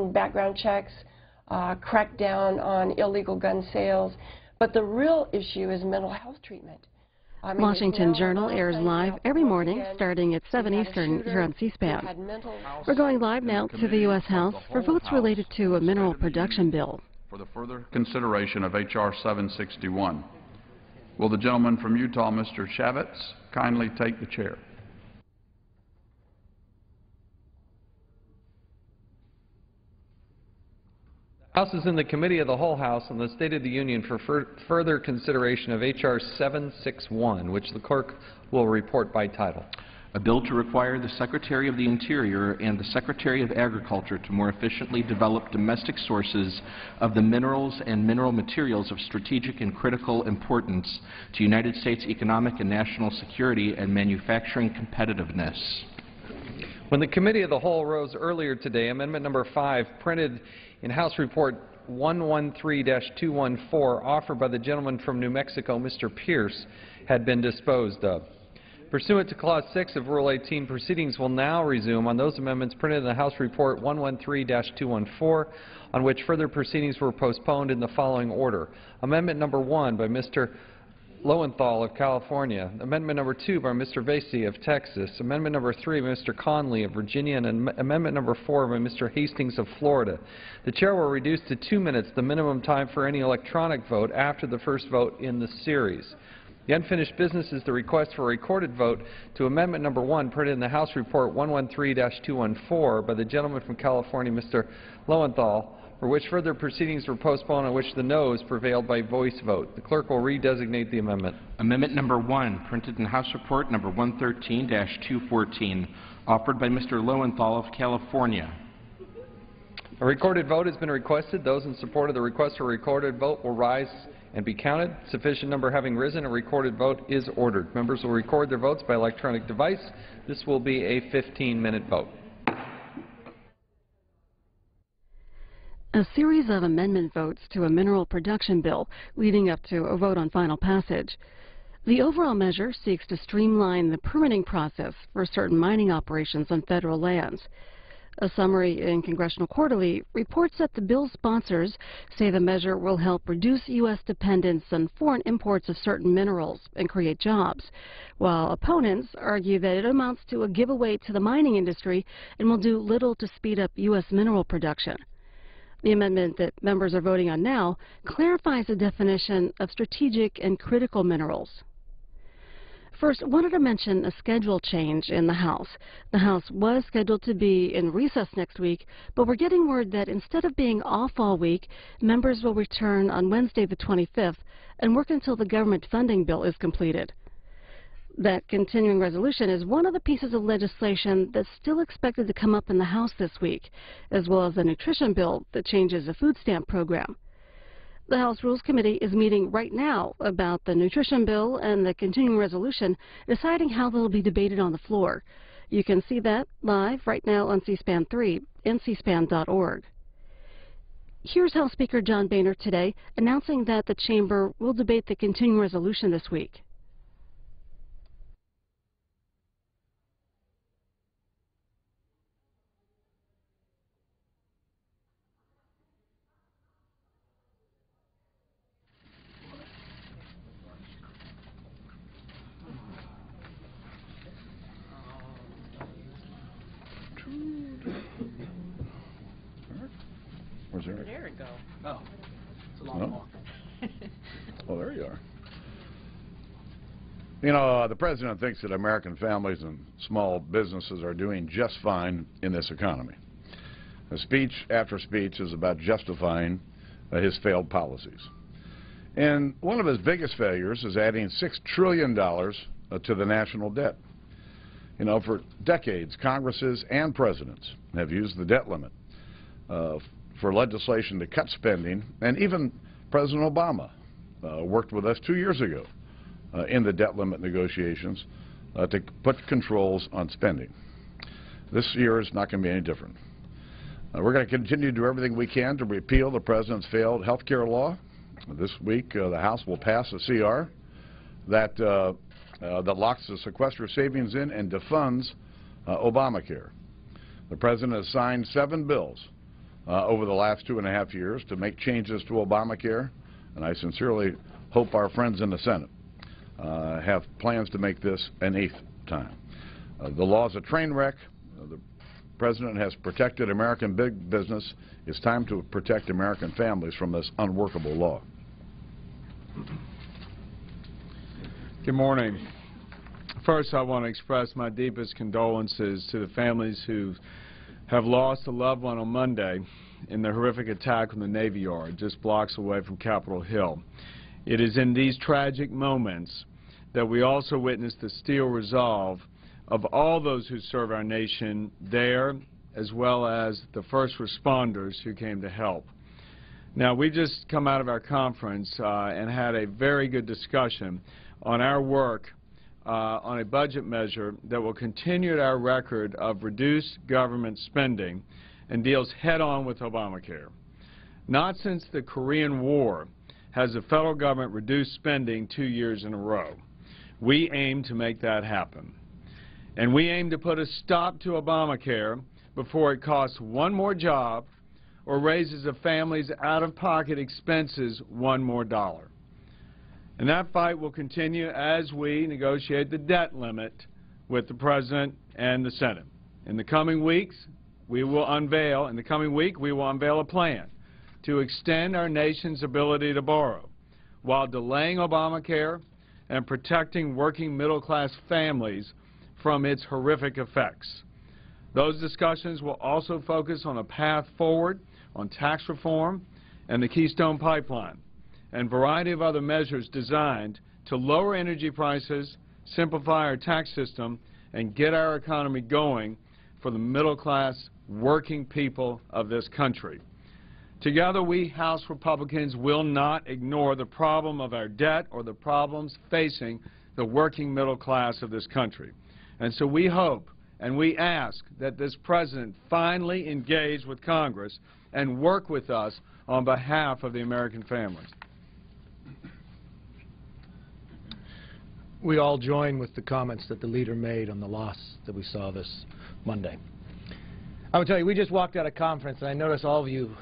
background checks, crack down on illegal gun sales. But the real issue is mental health treatment. Washington Journal airs live every morning starting at 7 Eastern here on C-SPAN. We're going live now to the U.S. House for votes related to a mineral production bill. For the further consideration of H.R. 761. Will the gentleman from Utah, Mr. Chavez, kindly take the chair? The House is in the Committee of the Whole House on the State of the Union for further consideration of H.R. 761, which the clerk will report by title. A bill to require the Secretary of the Interior and the Secretary of Agriculture to more efficiently develop domestic sources of the minerals and mineral materials of strategic and critical importance to United States economic and national security and manufacturing competitiveness. When the Committee of the Whole rose earlier today, Amendment Number 5, printed in House Report 113-214, offered by the gentleman from New Mexico, Mr. Pierce, had been disposed of. Pursuant to Clause 6 of Rule 18, proceedings will now resume on those amendments printed in the House Report 113-214, on which further proceedings were postponed in the following order. Amendment Number 1 by Mr. Lowenthal of California, Amendment Number 2 by Mr. Vasey of Texas, Amendment Number 3 by Mr. Conley of Virginia, and Amendment Number 4 by Mr. Hastings of Florida. The Chair will reduce to 2 minutes the minimum time for any electronic vote after the first vote in the series. The unfinished business is the request for a recorded vote to Amendment Number 1 printed in the House Report 113-214 by the gentleman from California, Mr. Lowenthal, for which further proceedings were postponed, on which the noes prevailed by voice vote. The clerk will redesignate the amendment. Amendment Number 1, printed in House Report Number 113-214, offered by Mr. Lowenthal of California. A recorded vote has been requested. Those in support of the request for a recorded vote will rise and be counted. Sufficient number having risen, a recorded vote is ordered. Members will record their votes by electronic device. This will be a 15-minute vote. A series of amendment votes to a mineral production bill leading up to a vote on final passage. The overall measure seeks to streamline the permitting process for certain mining operations on federal lands. A summary in Congressional Quarterly reports that the bill's sponsors say the measure will help reduce U.S. dependence on foreign imports of certain minerals and create jobs, while opponents argue that it amounts to a giveaway to the mining industry and will do little to speed up U.S. mineral production. The amendment that members are voting on now clarifies the definition of strategic and critical minerals. First, I wanted to mention a schedule change in the House. The House was scheduled to be in recess next week, but we're getting word that instead of being off all week, members will return on Wednesday the 25th and work until the government funding bill is completed. That continuing resolution is one of the pieces of legislation that's still expected to come up in the House this week, as well as a nutrition bill that changes the food stamp program. The House Rules Committee is meeting right now about the nutrition bill and the continuing resolution, deciding how they'll be debated on the floor. You can see that live right now on C-SPAN 3 and cspan.org. Here's House Speaker John Boehner today announcing that the chamber will debate the continuing resolution this week. Where's Eric? There it go. Oh, it's a long walk. Well, there you are. You know, the President thinks that American families and small businesses are doing just fine in this economy. The speech after speech is about justifying his failed policies. And one of his biggest failures is adding $6 trillion to the national debt. You know, for decades, Congresses and presidents have used the debt limit for legislation to cut spending, and even President Obama worked with us 2 years ago in the debt limit negotiations to put controls on spending. This year is not going to be any different. We're going to continue to do everything we can to repeal the President's failed health care law. This week, the House will pass a CR that locks the sequester savings in and defunds Obamacare. The President has signed 7 bills over the last 2.5 years to make changes to Obamacare, and I sincerely hope our friends in the Senate have plans to make this an 8th time. The law is a train wreck. The President has protected American big business. It's time to protect American families from this unworkable law. Good morning. First, I want to express my deepest condolences to the families who have lost a loved one on Monday in the horrific attack on the Navy Yard, just blocks away from Capitol Hill. It is in these tragic moments that we also witness the steel resolve of all those who serve our nation there, as well as the first responders who came to help. Now, we just come out of our conference and had a very good discussion on our work on a budget measure that will continue our record of reduced government spending and deals head-on with Obamacare. Not since the Korean War has the federal government reduced spending 2 years in a row. We aim to make that happen. And we aim to put a stop to Obamacare before it costs one more job or raises a family's out-of-pocket expenses one more dollar. And that fight will continue as we negotiate the debt limit with the President and the Senate. In the coming weeks, we will unveil a plan to extend our nation's ability to borrow while delaying Obamacare and protecting working middle-class families from its horrific effects. Those discussions will also focus on a path forward on tax reform and the Keystone Pipeline, and a variety of other measures designed to lower energy prices, simplify our tax system, and get our economy going for the middle-class working people of this country. Together, we House Republicans will not ignore the problem of our debt or the problems facing the working middle class of this country. And so we hope and we ask that this President finally engage with Congress and work with us on behalf of the American families. We all join with the comments that the leader made on the loss that we saw this Monday. I will tell you, we just walked out of conference, and I noticed all of you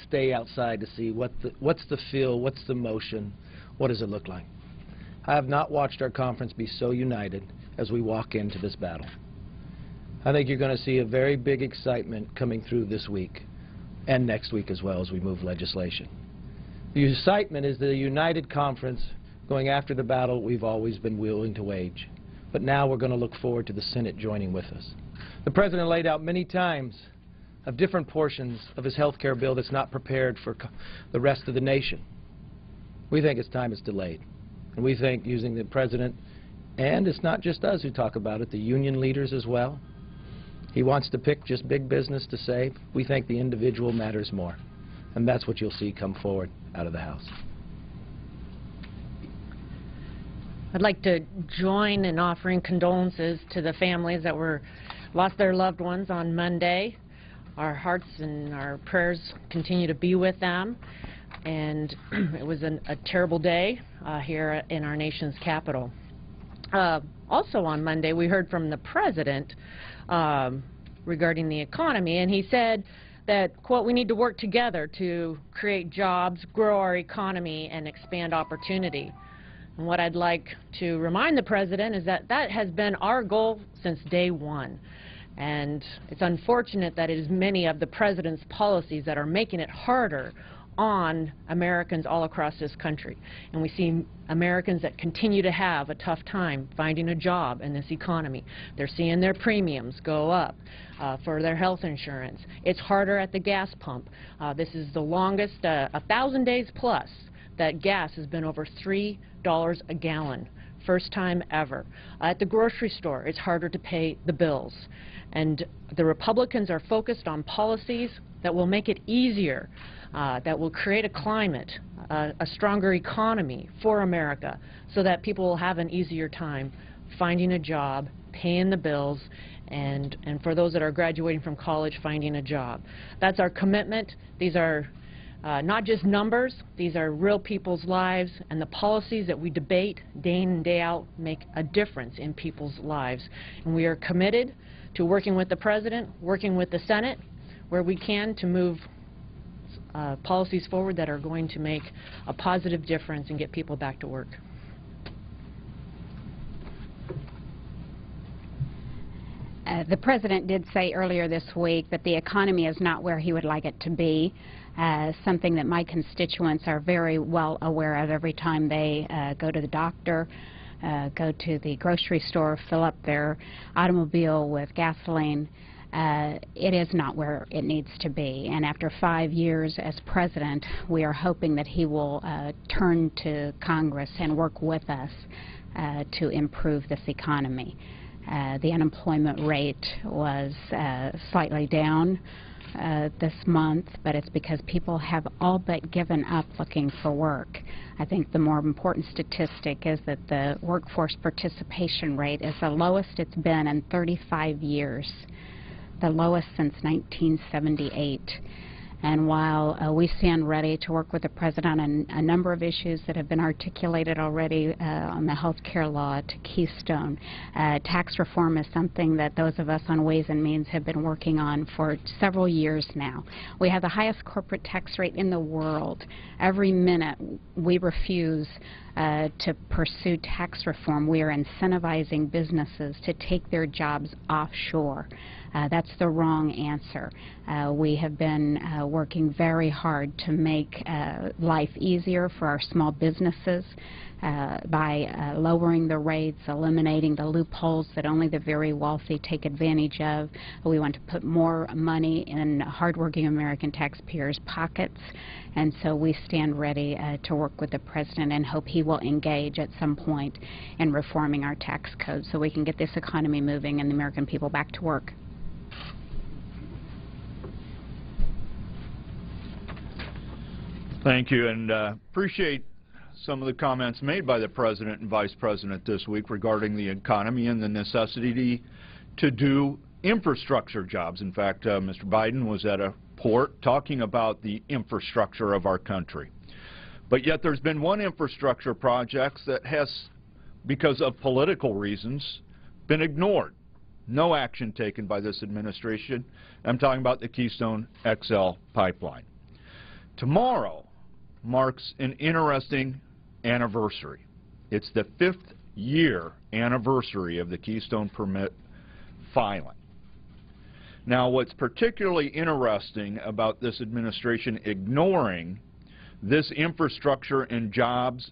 stay outside to see what's the feel, what's the motion, what does it look like. I have not watched our conference be so united as we walk into this battle. I think you're going to see a very big excitement coming through this week and next week as well as we move legislation. The excitement is the united conference going after the battle we've always been willing to wage. But now we're going to look forward to the Senate joining with us. The President laid out many times of different portions of his health care bill that's not prepared for the rest of the nation. We think it's time it's delayed. And we think using the President, and it's not just us who talk about it, the union leaders as well. He wants to pick just big business to save. We think the individual matters more. And that's what you'll see come forward out of the House. I'd like to join in offering condolences to the families that lost their loved ones on Monday. Our hearts and our prayers continue to be with them. And it was a terrible day here in our nation's capital. Also on Monday, we heard from the President regarding the economy, and he said that, quote, we need to work together to create jobs, grow our economy, and expand opportunity. And what I'd like to remind the President is that that has been our goal since day one. And it's unfortunate that it is many of the President's policies that are making it harder on Americans all across this country. And we see Americans that continue to have a tough time finding a job in this economy. They're seeing their premiums go up for their health insurance. It's harder at the gas pump. This is the longest, 1,000 days plus, that gas has been over $3 a gallon. First time ever. At the grocery store, it's harder to pay the bills. And the Republicans are focused on policies that will make it easier, that will create a climate, a stronger economy for America, so that people will have an easier time finding a job, paying the bills, and for those that are graduating from college, finding a job. That's our commitment. These are not just numbers, these are real people's lives, and the policies that we debate day in and day out make a difference in people's lives. And we are committed to working with the President, working with the Senate, where we can, to move policies forward that are going to make a positive difference and get people back to work. The President did say earlier this week that the economy is not where he would like it to be, something that my constituents are very well aware of every time they go to the doctor, go to the grocery store, fill up their automobile with gasoline. It is not where it needs to be. And after 5 years as President, we are hoping that he will turn to Congress and work with us to improve this economy. The unemployment rate was slightly down this month, but it's because people have all but given up looking for work. I think the more important statistic is that the workforce participation rate is the lowest it's been in 35 years, the lowest since 1978. And while we stand ready to work with the President on a number of issues that have been articulated already on the health care law to Keystone, tax reform is something that those of us on Ways and Means have been working on for several years now. We have the highest corporate tax rate in the world. Every minute we refuse to pursue tax reform, we are incentivizing businesses to take their jobs offshore. That's the wrong answer. We have been working very hard to make life easier for our small businesses by lowering the rates, eliminating the loopholes that only the very wealthy take advantage of. We want to put more money in hardworking American taxpayers' pockets, and so we stand ready to work with the President and hope he will engage at some point in reforming our tax code so we can get this economy moving and the American people back to work. Thank you, and appreciate some of the comments made by the President and Vice President this week regarding the economy and the necessity to do infrastructure jobs. In fact, Mr. Biden was at a port talking about the infrastructure of our country. But yet there's been one infrastructure project that has, because of political reasons, been ignored. No action taken by this administration. I'm talking about the Keystone XL pipeline. Tomorrow marks an interesting anniversary. It's the 5th year anniversary of the Keystone permit filing. Now, what's particularly interesting about this administration ignoring this infrastructure and jobs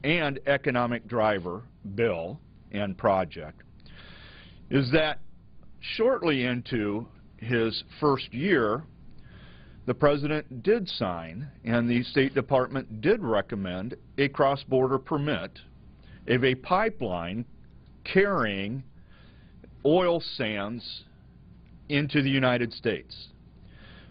and economic driver bill and project is that shortly into his first year, the President did sign, and the State Department did recommend, a cross-border permit of a pipeline carrying oil sands into the United States.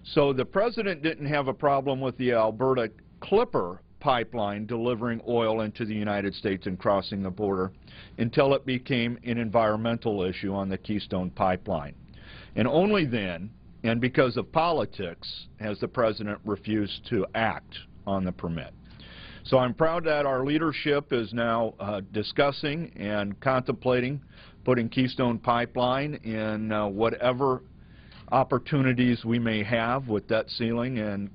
So the President didn't have a problem with the Alberta Clipper pipeline delivering oil into the United States and crossing the border until it became an environmental issue on the Keystone pipeline. And only then, and because of politics, has the President refused to act on the permit. So I'm proud that our leadership is now discussing and contemplating putting Keystone Pipeline in whatever opportunities we may have with debt ceiling and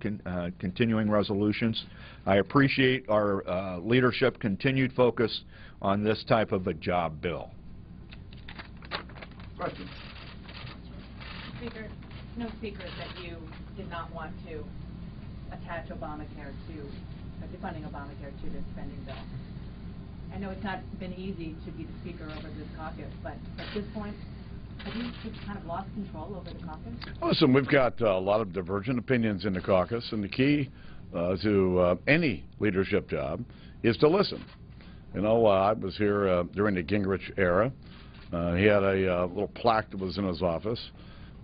continuing resolutions. I appreciate our leadership continued focus on this type of a job bill. Question. Speaker, no secret that you did not want to attach Obamacare to, defunding Obamacare to this spending bill. I know it's not been easy to be the Speaker over this caucus, but at this point, have you just kind of lost control over the caucus? Listen, we've got a lot of divergent opinions in the caucus, and the key to any leadership job is to listen. You know, I was here during the Gingrich era. He had a little plaque that was in his office,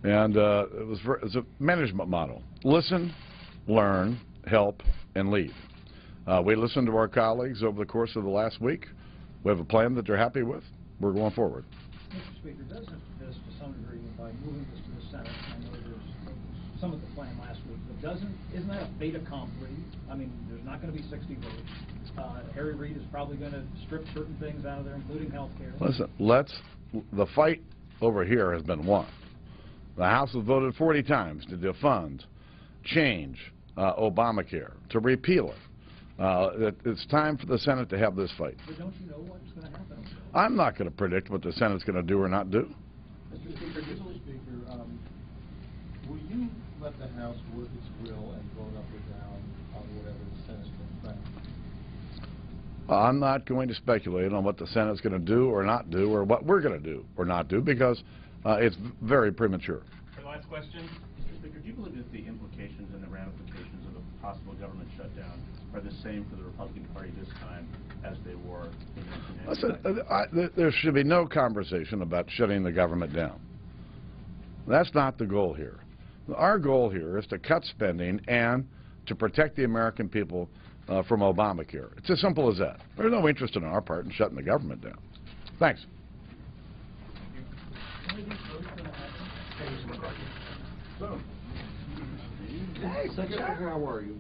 and it was a management model. Listen, learn, help, and lead. We listened to our colleagues over the course of the last week. We have a plan that they're happy with. We're going forward. Mr. Speaker, doesn't this, to some degree, by moving this to the Senate, I know there's some of the plan last week, but isn't that a fait accompli? I mean, there's not going to be 60 votes. Harry Reid is probably going to strip certain things out of there, including health care. Listen, the fight over here has been won. The House has voted 40 times to defund, change, Obamacare, to repeal it. It's time for the Senate to have this fight. But don't you know what's going to happen? I'm not going to predict what the Senate's going to do or not do. Mr. Speaker, will you let the House work its will and vote up or down on whatever the Senate's going to pass? I'm not going to speculate on what the Senate's going to do or not do, or what we're going to do or not do, because it's very premature. The last question, Mr. Speaker, do you believe that the implications and the ramifications of a possible government shutdown are the same for the Republican Party this time as they were in 1999? There should be no conversation about shutting the government down. That's not the goal here. Our goal here is to cut spending and to protect the American people from Obamacare. It's as simple as that. There's no interest on our part in shutting the government down. Thanks. Secretary, how are you?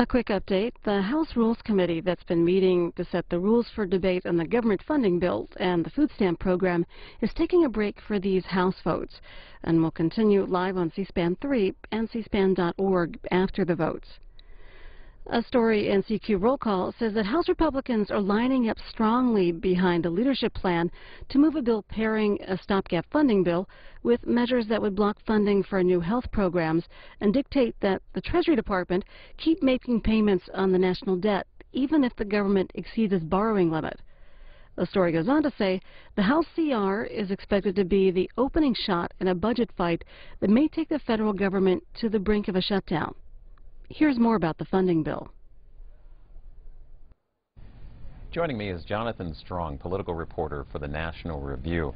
A quick update. The House Rules Committee that's been meeting to set the rules for debate on the government funding bill and the food stamp program is taking a break for these House votes and will continue live on C-SPAN 3 and cspan.org after the votes. A story in CQ Roll Call says that House Republicans are lining up strongly behind a leadership plan to move a bill pairing a stopgap funding bill with measures that would block funding for new health programs and dictate that the Treasury Department keep making payments on the national debt even if the government exceeds its borrowing limit. The story goes on to say the House CR is expected to be the opening shot in a budget fight that may take the federal government to the brink of a shutdown. Here's more about the funding bill. Joining me is Jonathan Strong, political reporter for the National Review.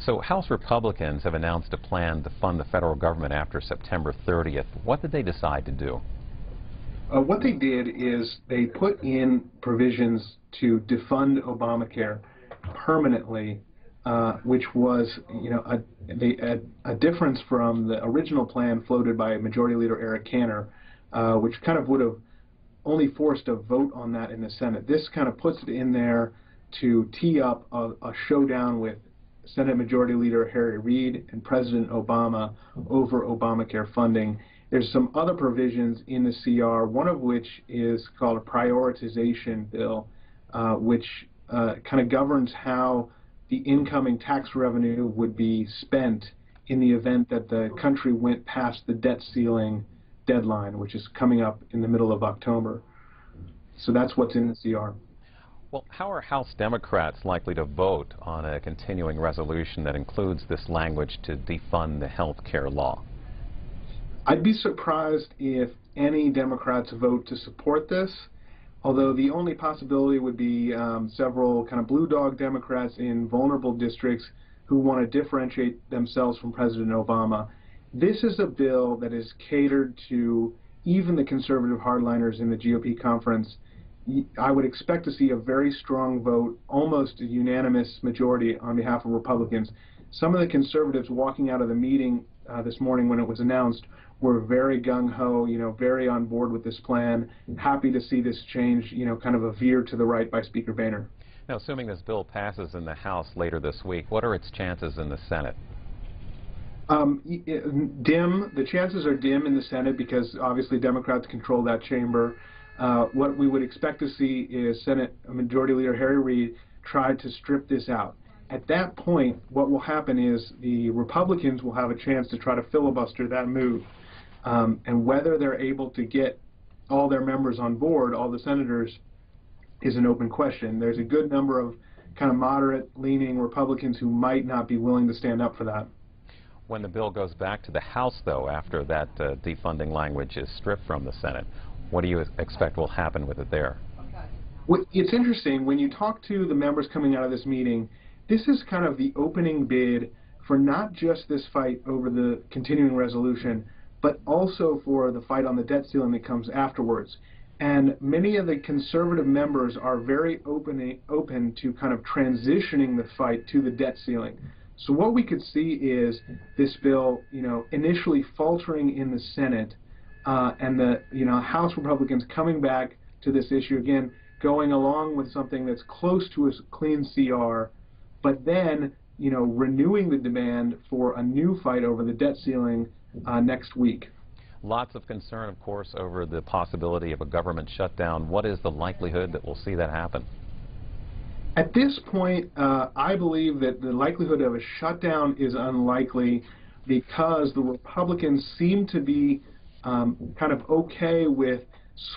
So House Republicans have announced a plan to fund the federal government after September 30th. What did they decide to do? What they did is they put in provisions to defund Obamacare permanently, which was, a difference from the original plan floated by Majority Leader Eric Cantor, which kind of would have only forced a vote on that in the Senate. This kind of puts it in there to tee up a showdown with Senate Majority Leader Harry Reid and President Obama over Obamacare funding. There's some other provisions in the CR, one of which is called a prioritization bill, which kind of governs how the incoming tax revenue would be spent in the event that the country went past the debt ceiling deadline, which is coming up in the middle of October. So that's what's in the CR. Well, how are House Democrats likely to vote on a continuing resolution that includes this language to defund the health care law? I'd be surprised if any Democrats vote to support this, although the only possibility would be several kind of blue dog Democrats in vulnerable districts who want to differentiate themselves from President Obama. This is a bill that is catered to even the conservative hardliners in the GOP conference. I would expect to see a very strong vote, almost a unanimous majority on behalf of Republicans. Some of the conservatives walking out of the meeting this morning when it was announced were very gung-ho, very on board with this plan, happy to see this change, kind of a veer to the right by Speaker Boehner. Now, assuming this bill passes in the House later this week, what are its chances in the Senate? Dim. The chances are dim in the Senate because obviously Democrats control that chamber. What we would expect to see is Senate Majority Leader Harry Reid try to strip this out. At that point, what will happen is the Republicans will have a chance to try to filibuster that move. And whether they're able to get all their members on board, all the senators, is an open question. There's a good number of kind of moderate-leaning Republicans who might not be willing to stand up for that. When the bill goes back to the House, though, after that defunding language is stripped from the Senate, what do you expect will happen with it there? Well, it's interesting. When you talk to the members coming out of this meeting, this is kind of the opening bid for not just this fight over the continuing resolution, but also for the fight on the debt ceiling that comes afterwards. And many of the conservative members are very open to kind of transitioning the fight to the debt ceiling. So what we could see is this bill, initially faltering in the Senate, and the, House Republicans coming back to this issue again, going along with something that's close to a clean CR, but then, renewing the demand for a new fight over the debt ceiling next week. Lots of concern, of course, over the possibility of a government shutdown. What is the likelihood that we'll see that happen? At this point, I believe that the likelihood of a shutdown is unlikely because the Republicans seem to be kind of okay with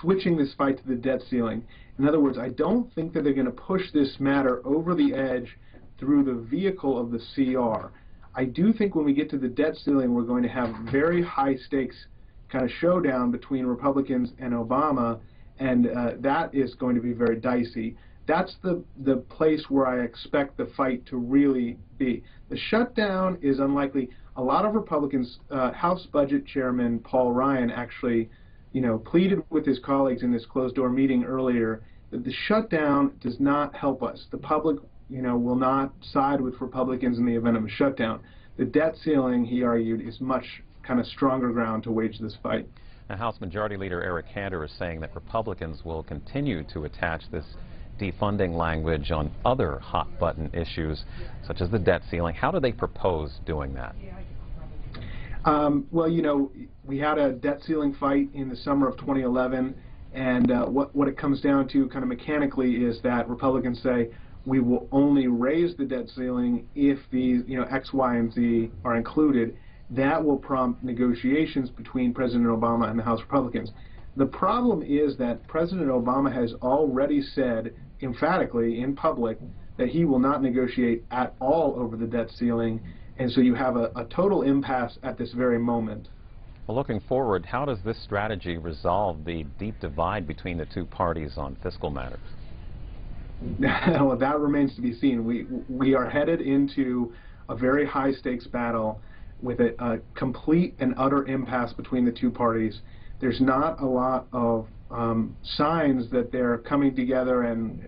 switching this fight to the debt ceiling. In other words, I don't think that they're going to push this matter over the edge through the vehicle of the CR. I do think when we get to the debt ceiling, we're going to have very high stakes kind of showdown between Republicans and Obama, and that is going to be very dicey. That's the place where I expect the fight to really be. The shutdown is unlikely. A lot of Republicans, House Budget Chairman Paul Ryan actually, pleaded with his colleagues in this closed-door meeting earlier that the shutdown does not help us. The public, will not side with Republicans in the event of a shutdown. The debt ceiling, he argued, is much kind of stronger ground to wage this fight. Now, House Majority Leader Eric Cantor is saying that Republicans will continue to attach this defunding language on other hot-button issues, such as the debt ceiling. How do they propose doing that? Well, we had a debt ceiling fight in the summer of 2011, and what it comes down to kind of mechanically is that Republicans say we will only raise the debt ceiling if these, X, Y, and Z are included. That will prompt negotiations between President Obama and the House Republicans. The problem is that President Obama has already said emphatically in public that he will not negotiate at all over the debt ceiling, and so you have a total impasse at this very moment. Well, looking forward, how does this strategy resolve the deep divide between the two parties on fiscal matters? Well, that remains to be seen. We are headed into a very high-stakes battle with a complete and utter impasse between the two parties. There's not a lot of signs that they're coming together and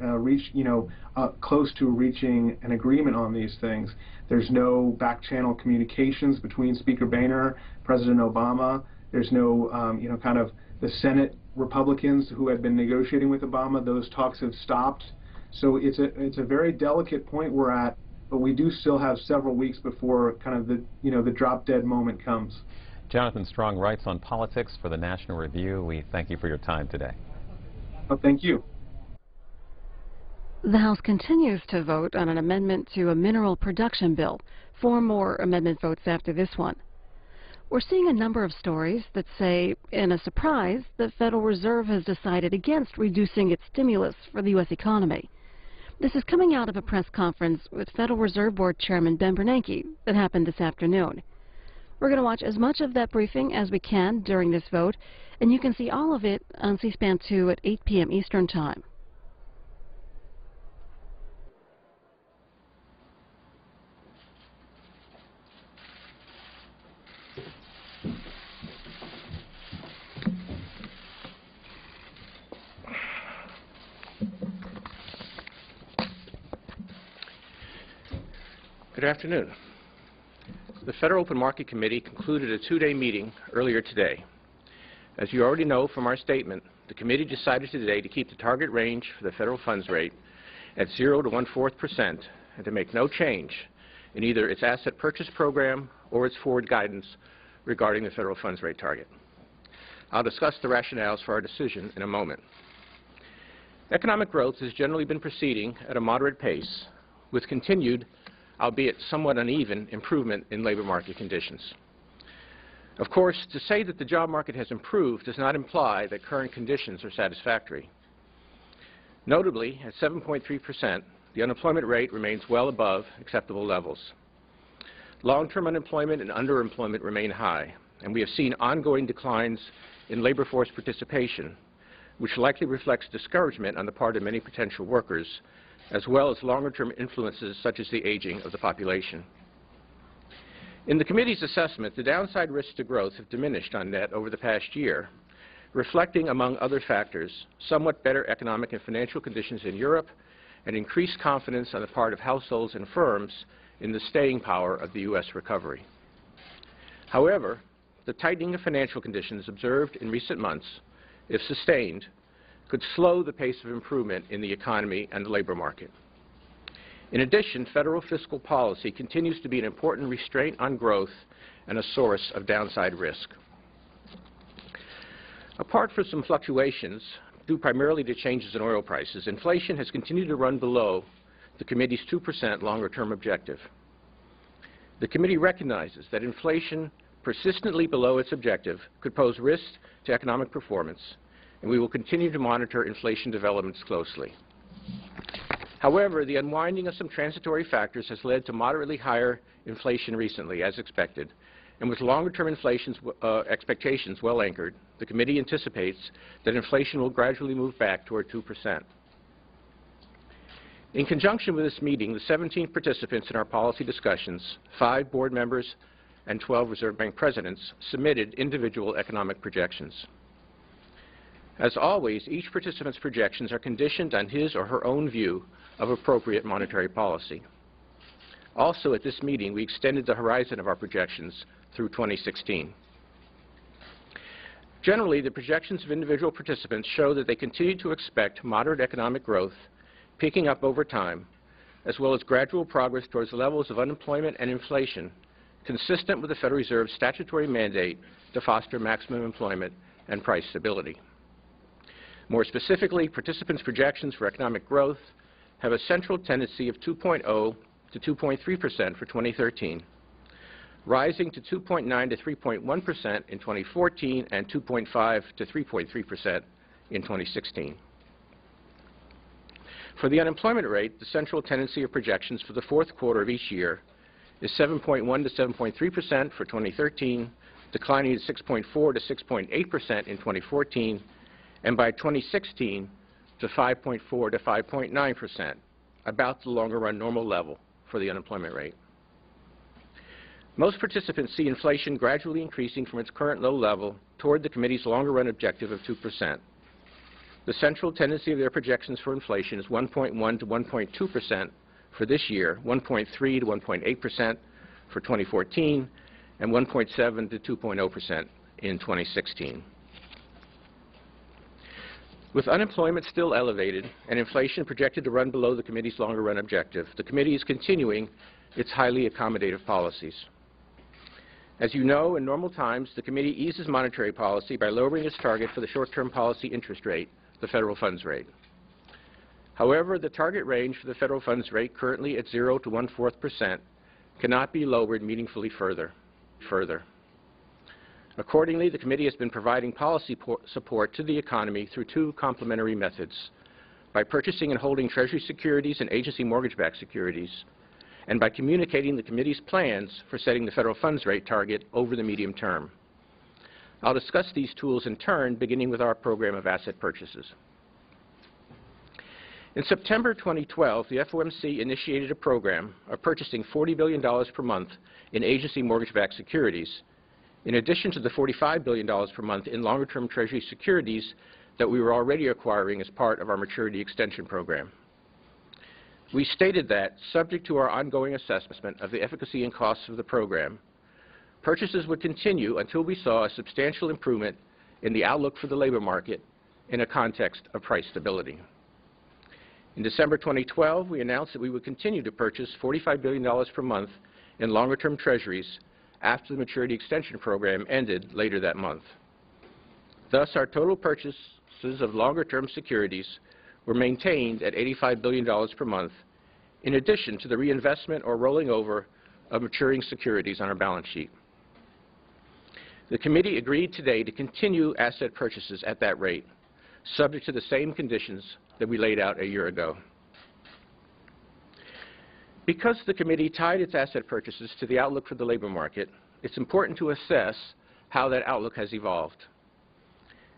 close to reaching an agreement on these things. There's no back-channel communications between Speaker Boehner, President Obama. There's no, kind of the Senate Republicans who had been negotiating with Obama. Those talks have stopped. So it's a very delicate point we're at, but we do still have several weeks before kind of the drop-dead moment comes. Jonathan Strong writes on politics for the National Review. We thank you for your time today. Oh, thank you. The House continues to vote on an amendment to a mineral production bill. 4 more amendment votes after this one. We're seeing a number of stories that say, in a surprise, the Federal Reserve has decided against reducing its stimulus for the U.S. economy. This is coming out of a press conference with Federal Reserve Board Chairman Ben Bernanke that happened this afternoon. We're going to watch as much of that briefing as we can during this vote, and you can see all of it on C-SPAN 2 at 8 p.m. Eastern Time. Good afternoon. The Federal Open Market Committee concluded a 2-day meeting earlier today. As you already know from our statement, the committee decided today to keep the target range for the federal funds rate at 0 to 1/4% and to make no change in either its asset purchase program or its forward guidance regarding the federal funds rate target. I'll discuss the rationales for our decision in a moment. Economic growth has generally been proceeding at a moderate pace with continued, albeit somewhat uneven, improvement in labor market conditions. Of course, to say that the job market has improved does not imply that current conditions are satisfactory. Notably, at 7.3%, the unemployment rate remains well above acceptable levels. Long-term unemployment and underemployment remain high, and we have seen ongoing declines in labor force participation, which likely reflects discouragement on the part of many potential workers, as well as longer-term influences such as the aging of the population. In the committee's assessment, the downside risks to growth have diminished on net over the past year, reflecting, among other factors, somewhat better economic and financial conditions in Europe and increased confidence on the part of households and firms in the staying power of the U.S. recovery. However, the tightening of financial conditions observed in recent months, if sustained, could slow the pace of improvement in the economy and the labor market. In addition, federal fiscal policy continues to be an important restraint on growth and a source of downside risk. Apart from some fluctuations, due primarily to changes in oil prices, inflation has continued to run below the committee's 2% longer-term objective. The committee recognizes that inflation persistently below its objective could pose risks to economic performance, and we will continue to monitor inflation developments closely. However, the unwinding of some transitory factors has led to moderately higher inflation recently, as expected, and with longer-term inflation expectations well anchored, the committee anticipates that inflation will gradually move back toward 2%. In conjunction with this meeting, the 17 participants in our policy discussions, 5 board members and 12 Reserve Bank presidents, submitted individual economic projections. As always, each participant's projections are conditioned on his or her own view of appropriate monetary policy. Also, at this meeting, we extended the horizon of our projections through 2016. Generally, the projections of individual participants show that they continue to expect moderate economic growth, picking up over time, as well as gradual progress towards levels of unemployment and inflation consistent with the Federal Reserve's statutory mandate to foster maximum employment and price stability. More specifically, participants' projections for economic growth have a central tendency of 2.0 to 2.3% for 2013, rising to 2.9 to 3.1% in 2014 and 2.5 to 3.3% in 2016. For the unemployment rate, the central tendency of projections for the fourth quarter of each year is 7.1 to 7.3% for 2013, declining to 6.4 to 6.8% in 2014, and by 2016 to 5.4 to 5.9%, about the longer-run normal level for the unemployment rate. Most participants see inflation gradually increasing from its current low level toward the committee's longer-run objective of 2%. The central tendency of their projections for inflation is 1.1 to 1.2% for this year, 1.3 to 1.8% for 2014, and 1.7 to 2.0% in 2016. With unemployment still elevated and inflation projected to run below the committee's longer-run objective, the committee is continuing its highly accommodative policies. As you know, in normal times, the committee eases monetary policy by lowering its target for the short-term policy interest rate, the federal funds rate. However, the target range for the federal funds rate, currently at 0 to 1/4%, cannot be lowered meaningfully further. Accordingly, the committee has been providing policy support to the economy through 2 complementary methods: by purchasing and holding Treasury securities and agency mortgage-backed securities, and by communicating the committee's plans for setting the federal funds rate target over the medium term. I'll discuss these tools in turn, beginning with our program of asset purchases. In September 2012, the FOMC initiated a program of purchasing $40 billion per month in agency mortgage-backed securities, in addition to the $45 billion per month in longer-term Treasury securities that we were already acquiring as part of our maturity extension program. We stated that, subject to our ongoing assessment of the efficacy and costs of the program, purchases would continue until we saw a substantial improvement in the outlook for the labor market in a context of price stability. In December 2012, we announced that we would continue to purchase $45 billion per month in longer-term Treasuries after the maturity extension program ended later that month. Thus, our total purchases of longer-term securities were maintained at $85 billion per month, in addition to the reinvestment or rolling over of maturing securities on our balance sheet. The committee agreed today to continue asset purchases at that rate, subject to the same conditions that we laid out a year ago. Because the committee tied its asset purchases to the outlook for the labor market, it's important to assess how that outlook has evolved.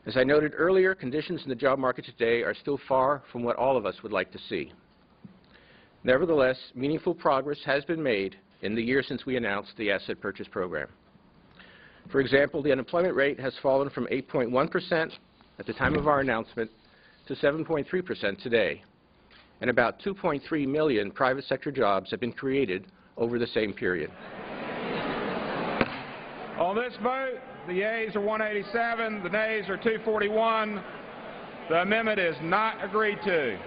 As I noted earlier, conditions in the job market today are still far from what all of us would like to see. Nevertheless, meaningful progress has been made in the year since we announced the asset purchase program. For example, the unemployment rate has fallen from 8.1% at the time of our announcement to 7.3% today, and about 2.3 million private sector jobs have been created over the same period. On this vote, the yeas are 187, the nays are 241. The amendment is not agreed to.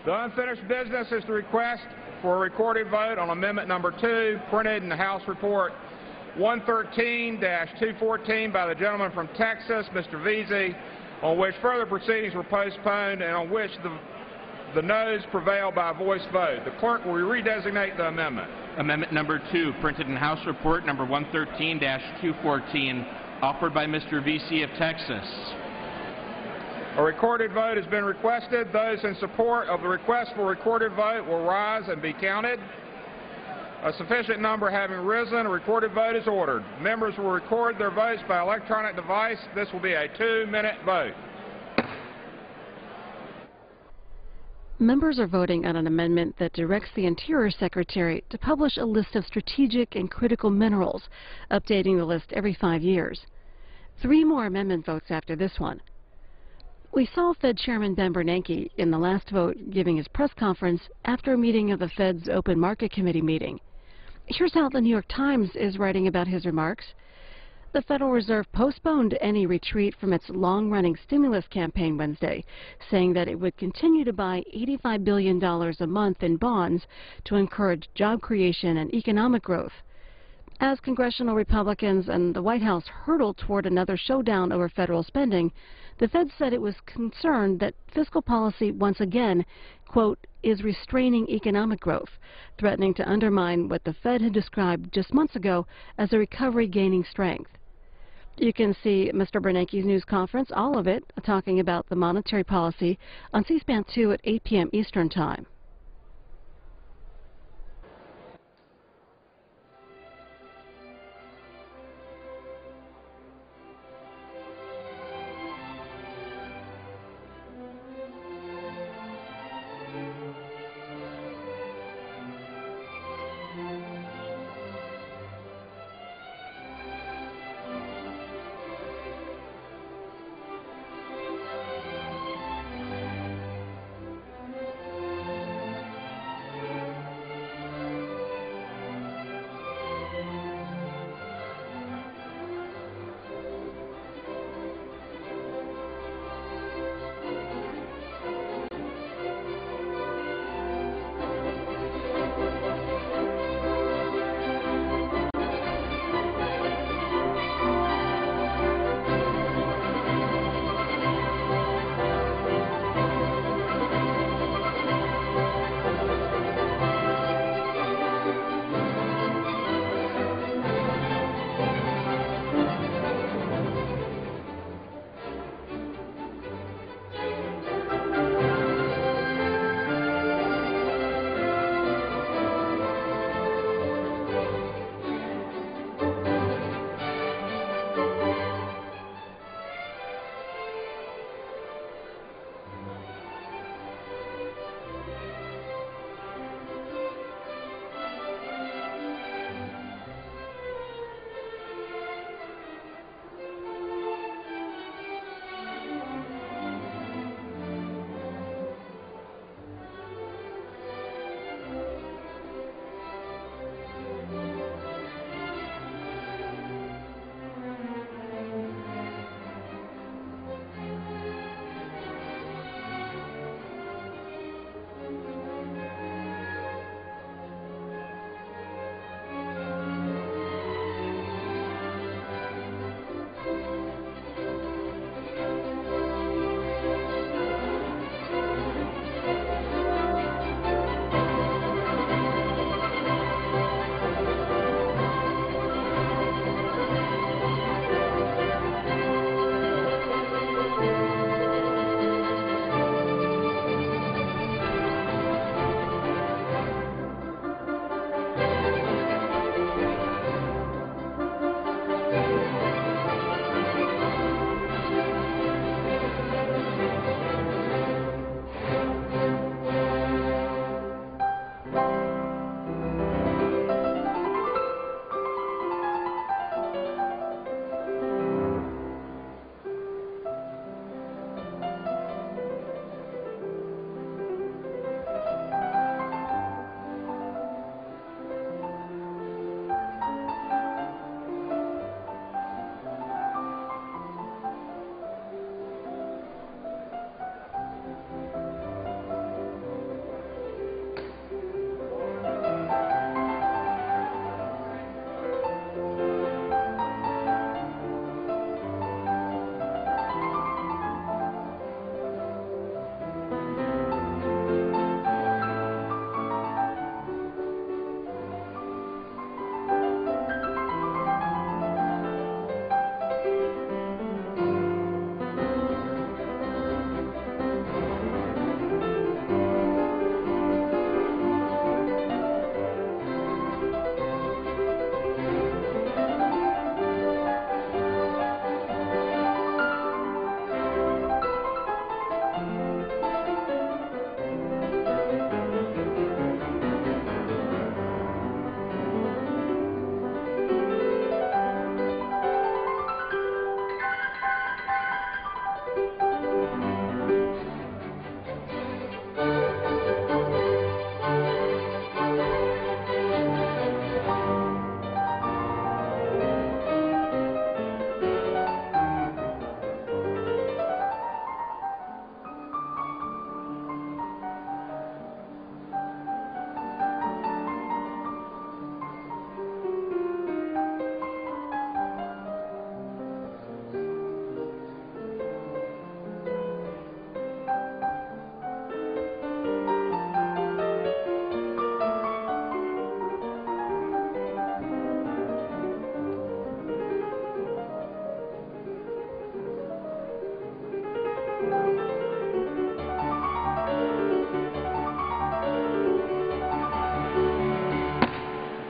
The unfinished business is the request for a recorded vote on Amendment Number 2, printed in the House Report 113-214 by the gentleman from Texas, Mr. Veazey, on which further proceedings were postponed and on which the noes prevailed by voice vote. The clerk will redesignate the amendment. Amendment Number 2, printed in House Report Number 113-214, offered by Mr. Veazey of Texas. A recorded vote has been requested. Those in support of the request for recorded vote will rise and be counted. A sufficient number having risen, a recorded vote is ordered. Members will record their votes by electronic device. This will be a 2-minute vote. Members are voting on an amendment that directs the Interior Secretary to publish a list of strategic and critical minerals, updating the list every 5 years. 3 more amendment votes after this one. We saw Fed Chairman Ben Bernanke in the last vote giving his press conference after a meeting of the Fed's Open Market Committee meeting. Here's how the New York Times is writing about his remarks. The Federal Reserve postponed any retreat from its long-running stimulus campaign Wednesday, saying that it would continue to buy $85 billion a month in bonds to encourage job creation and economic growth. As congressional Republicans and the White House hurtled toward another showdown over federal spending, the Fed said it was concerned that fiscal policy once again, quote, is restraining economic growth, threatening to undermine what the Fed had described just months ago as a recovery gaining strength. You can see Mr. Bernanke's news conference, all of it, talking about the monetary policy on C-SPAN 2 at 8 p.m. Eastern Time.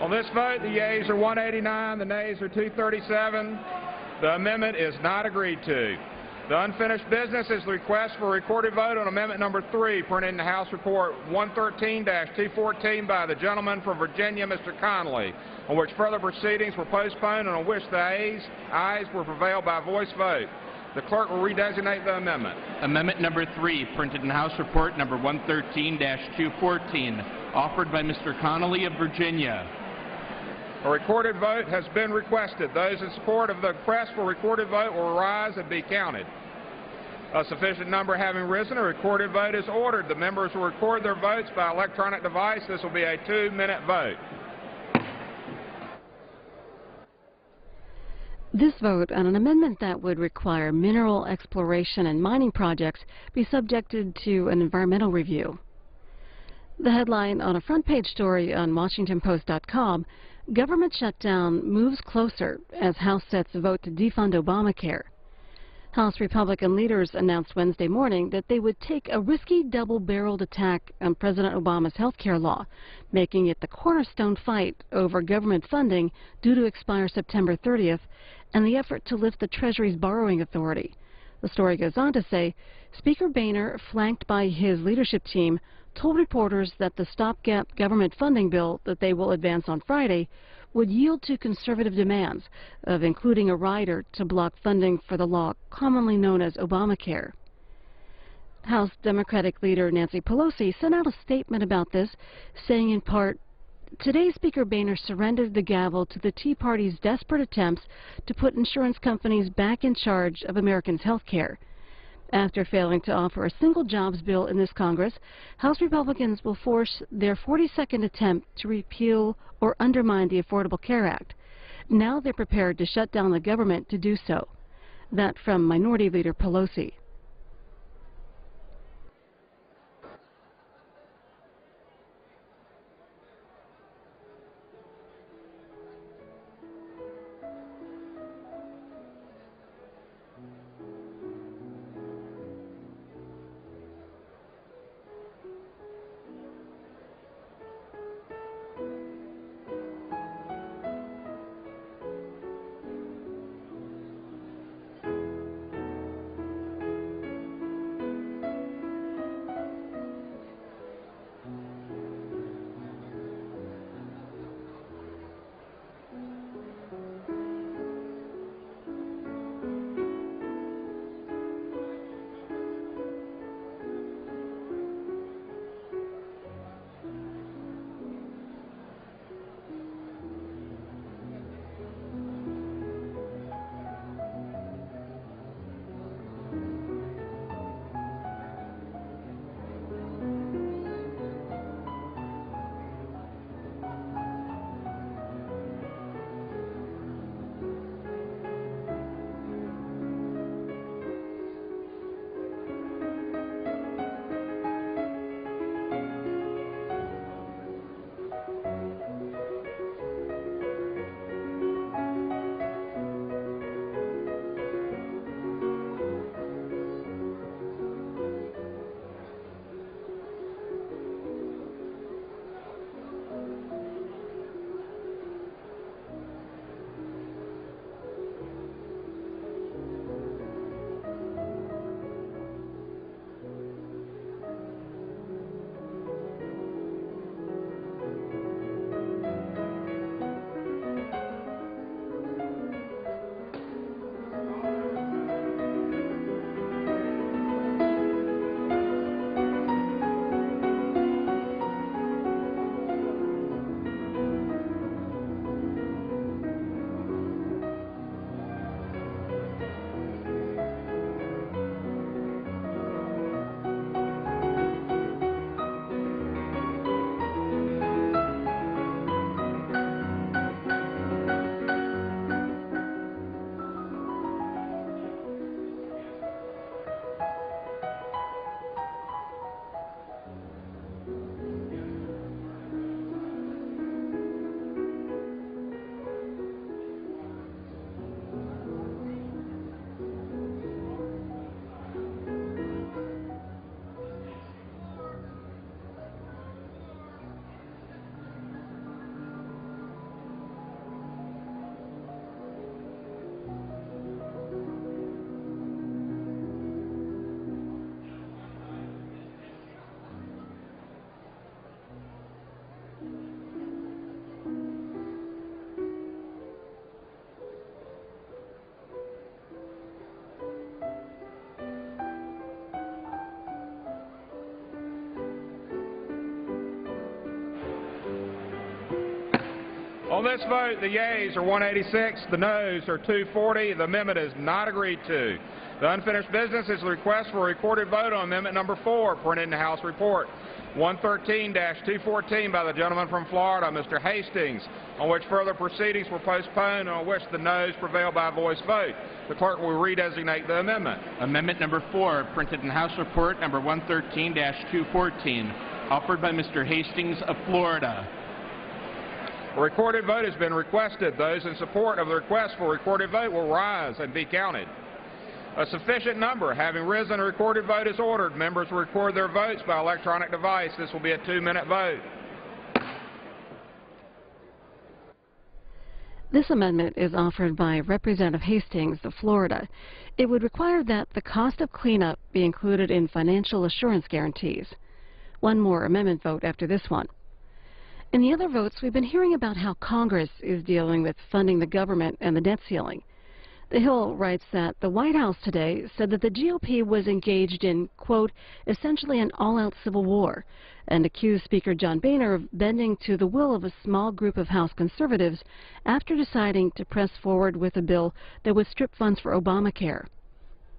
On this vote, the yeas are 189, the nays are 237. The amendment is not agreed to. The unfinished business is the request for a recorded vote on Amendment Number 3, printed in the House Report 113-214 by the gentleman from Virginia, Mr. Connolly, on which further proceedings were postponed and on which the ayes were prevailed by voice vote. The clerk will redesignate the amendment. Amendment Number 3, printed in House Report Number 113-214, offered by Mr. Connolly of Virginia. A recorded vote has been requested. Those in support of the request for recorded vote will rise and be counted. A sufficient number having risen, a recorded vote is ordered. The members will record their votes by electronic device. This will be a 2-minute vote. This vote on an amendment that would require mineral exploration and mining projects be subjected to an environmental review. The headline on a front-page story on WashingtonPost.com, "Government shutdown moves closer as House sets a vote to defund Obamacare." House Republican leaders announced Wednesday morning that they would take a risky double-barreled attack on President Obama's health care law, making it the cornerstone fight over government funding due to expire September 30th and the effort to lift the Treasury's borrowing authority. The story goes on to say, Speaker Boehner, flanked by his leadership team, told reporters that the stopgap government funding bill that they will advance on Friday would yield to conservative demands of including a rider to block funding for the law commonly known as Obamacare. House Democratic leader Nancy Pelosi sent out a statement about this, saying in part, "Today Speaker Boehner surrendered the gavel to the Tea Party's desperate attempts to put insurance companies back in charge of Americans' health care. After failing to offer a single jobs bill in this Congress, House Republicans will force their 42nd attempt to repeal or undermine the Affordable Care Act. Now they're prepared to shut down the government to do so." That from Minority Leader Pelosi. On this vote, the yeas are 186, the noes are 240. The amendment is not agreed to. The unfinished business is the request for a recorded vote on Amendment Number 4, printed in the House Report 113-214 by the gentleman from Florida, Mr. Hastings, on which further proceedings were postponed and on which the noes prevailed by voice vote. The clerk will redesignate the amendment. Amendment Number 4, printed in House Report Number 113-214, offered by Mr. Hastings of Florida. A recorded vote has been requested. Those in support of the request for a recorded vote will rise and be counted. A sufficient number having risen, a recorded vote is ordered. Members will record their votes by electronic device. This will be a 2-minute vote. This amendment is offered by Representative Hastings of Florida. It would require that the cost of cleanup be included in financial assurance guarantees. One more amendment vote after this one. In the other votes, we've been hearing about how Congress is dealing with funding the government and the debt ceiling. The Hill writes that the White House today said that the GOP was engaged in, quote, essentially an all-out civil war, and accused Speaker John Boehner of bending to the will of a small group of House conservatives after deciding to press forward with a bill that would strip funds for Obamacare.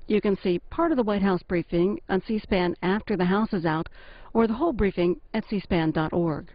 You can see part of the White House briefing on C-SPAN after the House is out, or the whole briefing at cspan.org.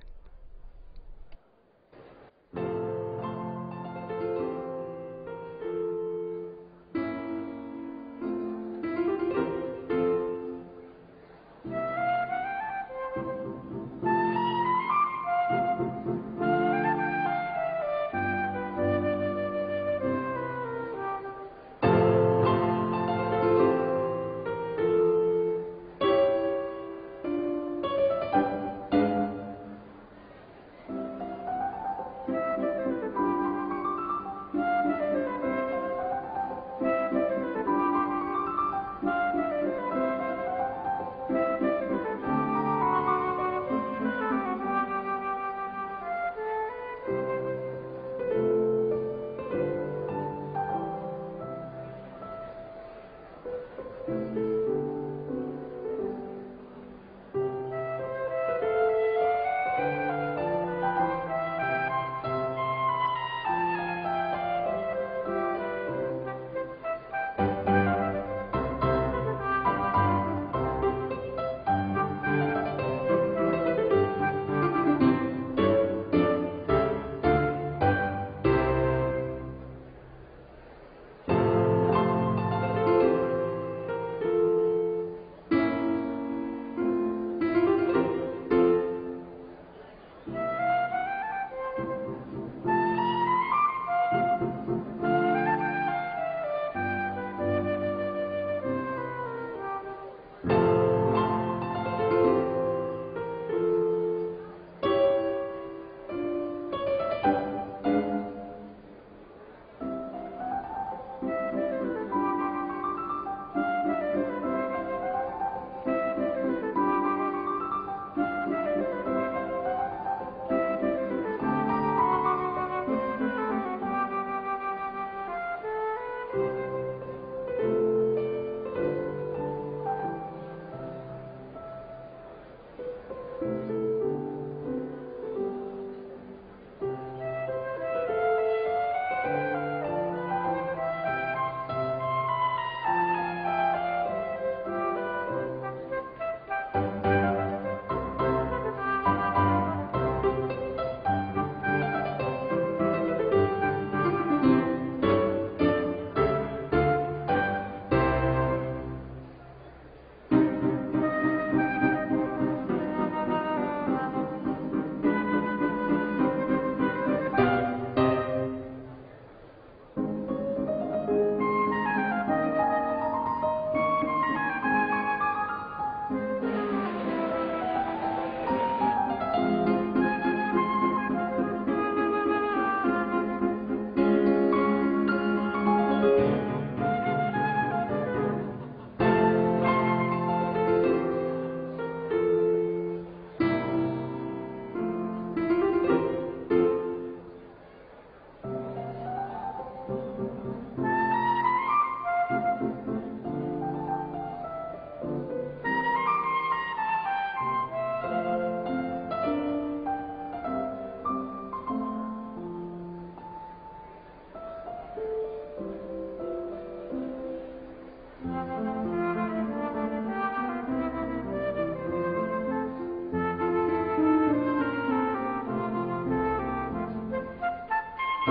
On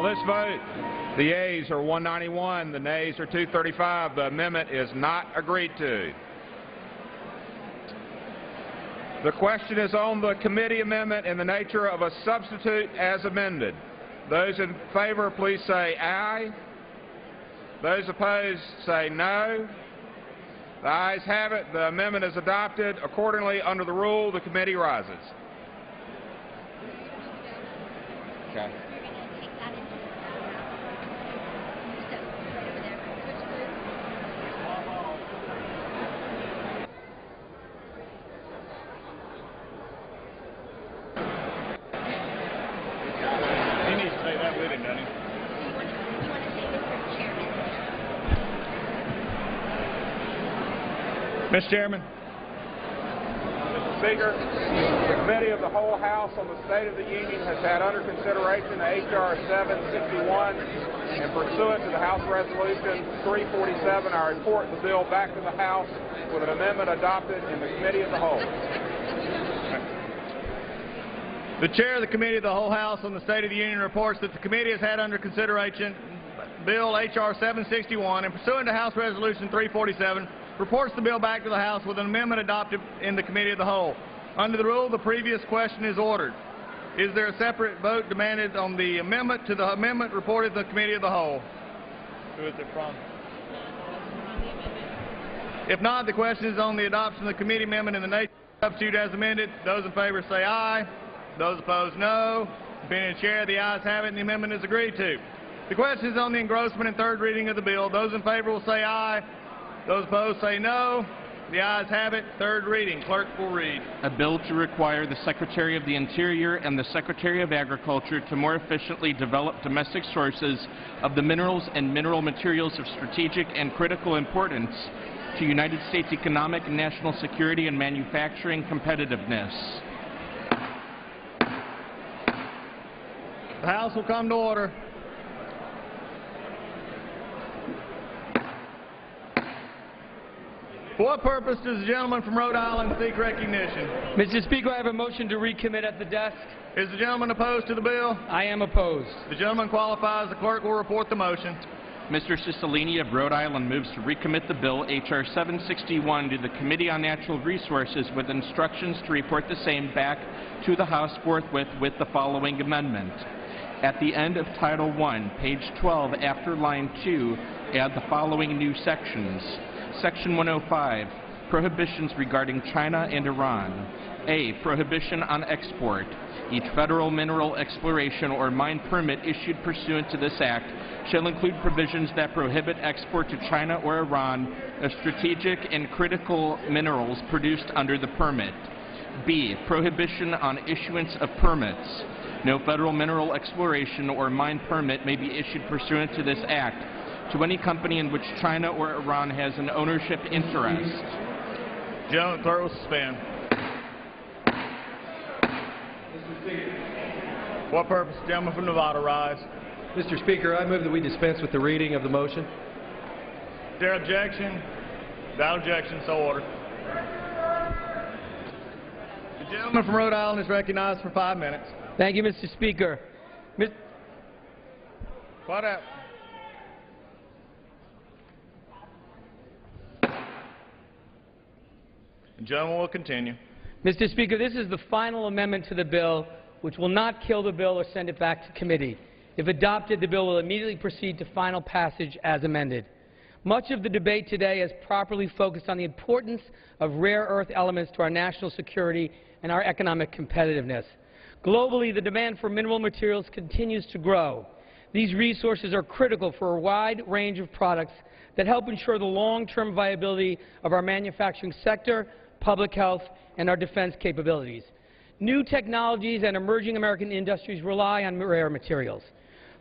this vote, the yeas are 191, the nays are 235. The amendment is not agreed to. The question is on the committee amendment in the nature of a substitute as amended. Those in favor, please say aye. Those opposed, say no. The ayes have it. The amendment is adopted. Accordingly, under the rule, the committee rises. Okay. He needs to take that with him, doesn't he? Mr. Chairman. Mr. Speaker, the Committee of the Whole House on the State of the Union has had under consideration H.R. 761, and pursuant to the House Resolution 347, I report the bill back to the House with an amendment adopted in the Committee of the Whole. The Chair of the Committee of the Whole House on the State of the Union reports that the committee has had under consideration Bill H.R. 761, and pursuant to House Resolution 347, reports the bill back to the House with an amendment adopted in the Committee of the Whole. Under the rule, the previous question is ordered. Is there a separate vote demanded on the amendment to the amendment reported to the Committee of the Whole? Who is it from? If not, the question is on the adoption of the committee amendment in the nature of substitute as amended. Those in favor say aye. Those opposed, no. Opinion of the Chair, the ayes have it, and the amendment is agreed to. The question is on the engrossment and third reading of the bill. Those in favor will say aye. Those opposed say no. The ayes have it. Third reading. Clerk will read. A bill to require the Secretary of the Interior and the Secretary of Agriculture to more efficiently develop domestic sources of the minerals and mineral materials of strategic and critical importance to United States economic and national security and manufacturing competitiveness. The House will come to order. For what purpose does the gentleman from Rhode Island seek recognition? Mr. Speaker, I have a motion to recommit at the desk. Is the gentleman opposed to the bill? I am opposed. The gentleman qualifies. The clerk will report the motion. Mr. Cicilline of Rhode Island moves to recommit the bill H.R. 761 to the Committee on Natural Resources with instructions to report the same back to the House forthwith with the following amendment. At the end of Title I, page 12, after line 2, add the following new sections. Section 105, prohibitions regarding China and Iran. A, prohibition on export. Each federal mineral exploration or mine permit issued pursuant to this act shall include provisions that prohibit export to China or Iran of strategic and critical minerals produced under the permit. B, prohibition on issuance of permits. No federal mineral exploration or mine permit may be issued pursuant to this act to any company in which China or Iran has an ownership interest. Gentleman, clerk will suspend. What purpose? Gentleman from Nevada, rise. Mr. Speaker, I move that we dispense with the reading of the motion. Is there objection? Without objection, so ordered. The gentleman from Rhode Island is recognized for 5 minutes. Thank you, Mr. Speaker. What up? The gentleman will continue. Mr. Speaker, this is the final amendment to the bill, which will not kill the bill or send it back to committee. If adopted, the bill will immediately proceed to final passage as amended. Much of the debate today has properly focused on the importance of rare earth elements to our national security and our economic competitiveness. Globally, the demand for mineral materials continues to grow. These resources are critical for a wide range of products that help ensure the long-term viability of our manufacturing sector, public health, and our defense capabilities. New technologies and emerging American industries rely on rare materials.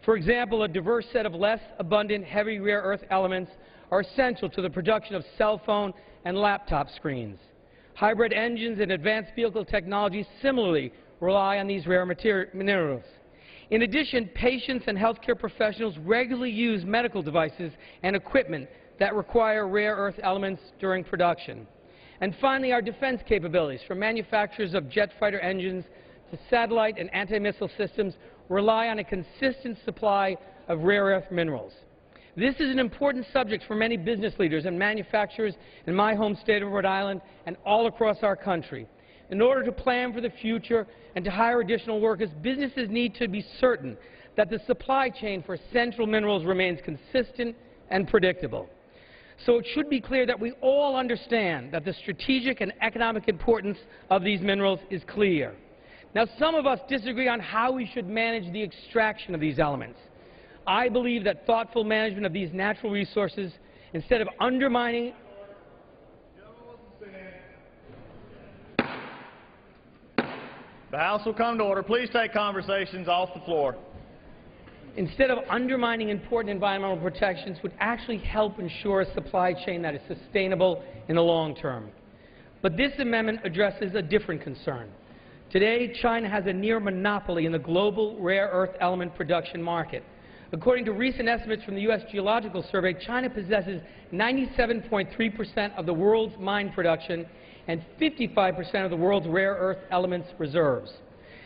For example, a diverse set of less abundant heavy rare earth elements are essential to the production of cell phone and laptop screens. Hybrid engines and advanced vehicle technologies similarly rely on these rare minerals. In addition, patients and healthcare professionals regularly use medical devices and equipment that require rare earth elements during production. And finally, our defense capabilities, from manufacturers of jet fighter engines to satellite and anti-missile systems, rely on a consistent supply of rare earth minerals. This is an important subject for many business leaders and manufacturers in my home state of Rhode Island and all across our country. In order to plan for the future and to hire additional workers, businesses need to be certain that the supply chain for essential minerals remains consistent and predictable. So it should be clear that we all understand that the strategic and economic importance of these minerals is clear. Now, some of us disagree on how we should manage the extraction of these elements. I believe that thoughtful management of these natural resources, instead of undermining The House will come to order. Please take conversations off the floor. Instead of undermining important environmental protections, would actually help ensure a supply chain that is sustainable in the long term. But this amendment addresses a different concern. Today, China has a near monopoly in the global rare earth element production market. According to recent estimates from the U.S. Geological Survey, China possesses 97.3% of the world's mine production and 55% of the world's rare earth elements reserves.